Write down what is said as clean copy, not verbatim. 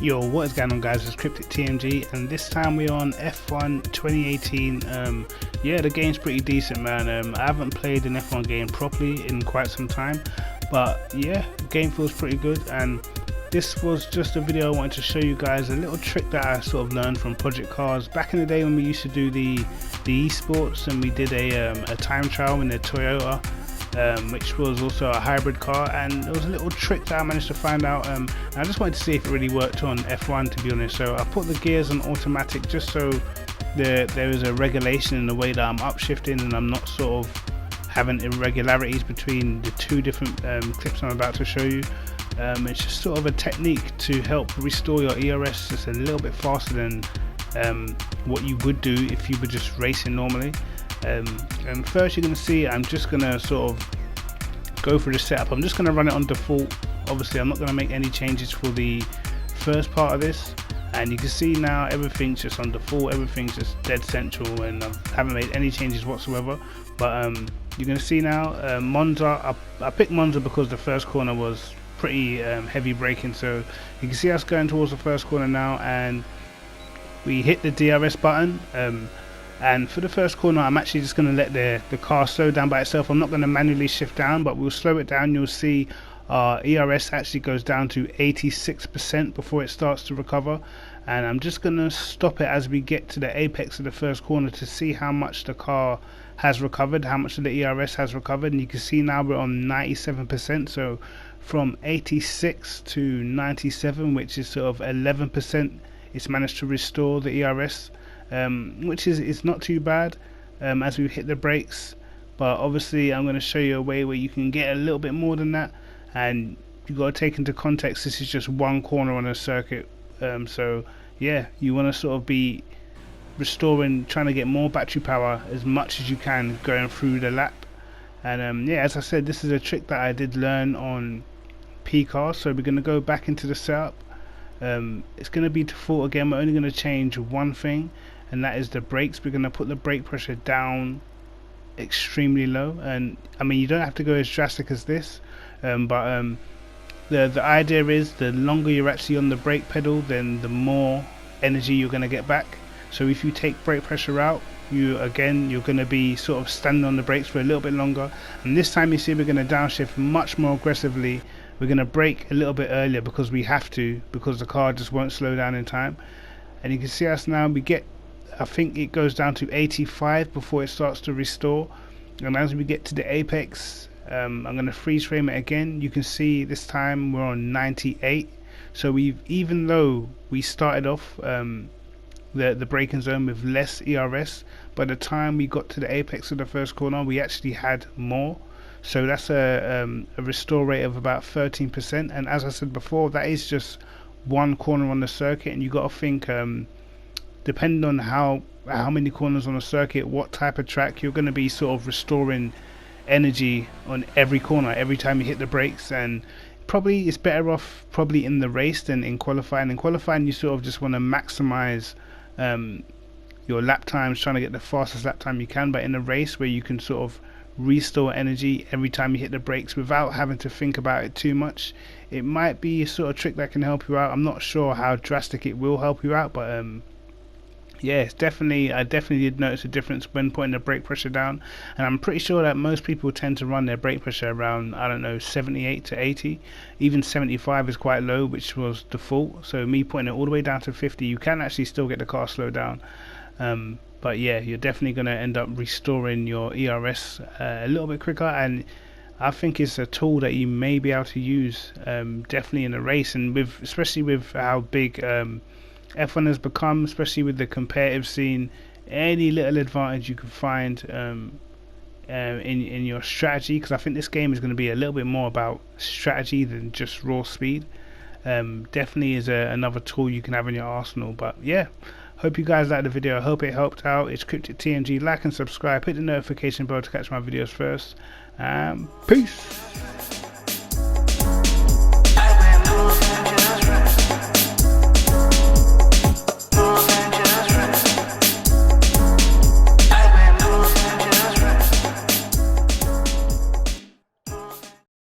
Yo, what is going on guys, it's Kryptic TMG, and this time we're on F1 2018. Yeah, the game's pretty decent, man. I haven't played an F1 game properly in quite some time, but yeah, the game feels pretty good. And this was just a video I wanted to show you guys a little trick that I sort of learned from Project Cars back in the day when we used to do the esports, and we did a time trial in the Toyota, which was also a hybrid car, and there was a little trick that I managed to find out, and I just wanted to see if it really worked on F1, to be honest. So I put the gears on automatic just so there is a regulation in the way that I'm upshifting and I'm not sort of having irregularities between the two different clips I'm about to show you. It's just sort of a technique to help restore your ERS just a little bit faster than what you would do if you were just racing normally. And first you're going to see I'm just going to sort of go through the setup. I'm just going to run it on default. Obviously I'm not going to make any changes for the first part of this, and you can see now everything's just on default, everything's just dead central, and I haven't made any changes whatsoever. But you're going to see now Monza, I picked Monza because the first corner was pretty heavy braking, so you can see us going towards the first corner now, and we hit the DRS button. And for the first corner I'm actually just going to let the car slow down by itself. I'm not going to manually shift down, but we'll slow it down. You'll see our ERS actually goes down to 86% before it starts to recover, and I'm just going to stop it as we get to the apex of the first corner to see how much the car has recovered, how much of the ERS has recovered. And you can see now we're on 97%, so from 86 to 97, which is sort of 11%, it's managed to restore the ERS. Which is not too bad as we hit the brakes, but obviously I'm going to show you a way where you can get a little bit more than that, and you've got to take into context this is just one corner on a circuit. So yeah, you want to sort of be restoring, trying to get more battery power as much as you can going through the lap. And yeah, as I said, this is a trick that I did learn on P cars, so we're going to go back into the setup. It's going to be default again. We're only going to change one thing, and that is the brakes. We're going to put the brake pressure down extremely low, and I mean you don't have to go as drastic as this, but the idea is the longer you're actually on the brake pedal, then the more energy you're going to get back. So if you take brake pressure out, you're going to be sort of standing on the brakes for a little bit longer, and this time you see we're going to downshift much more aggressively. We're going to brake a little bit earlier because we have to, because the car just won't slow down in time. And you can see us now, we get, I think it goes down to 85 before it starts to restore. And as we get to the apex, I'm going to freeze frame it again. You can see this time we're on 98. So even though we started off the braking zone with less ERS, by the time we got to the apex of the first corner we actually had more. So that's a restore rate of about 13%, and as I said before, that is just one corner on the circuit, and you got to think depending on how many corners on the circuit, what type of track, you're going to be sort of restoring energy on every corner every time you hit the brakes. And probably it's better off probably in the race than in qualifying. In qualifying you sort of just want to maximize your lap times, trying to get the fastest lap time you can, but in a race where you can sort of restore energy every time you hit the brakes without having to think about it too much, it might be a sort of trick that can help you out. I'm not sure how drastic it will help you out, but yeah, I definitely did notice a difference when putting the brake pressure down, and I'm pretty sure that most people tend to run their brake pressure around, I don't know, 78 to 80. Even 75 is quite low, which was default, so me putting it all the way down to 50, you can actually still get the car slowed down. But yeah, you're definitely going to end up restoring your ERS a little bit quicker, and I think it's a tool that you may be able to use definitely in a race, and especially with how big F1 has become, especially with the competitive scene. Any little advantage you can find in your strategy, because I think this game is going to be a little bit more about strategy than just raw speed, definitely is another tool you can have in your arsenal. But yeah, hope you guys liked the video. I hope it helped out. It's Kryptic TMG. Like and subscribe. Hit the notification bell to catch my videos first. Peace.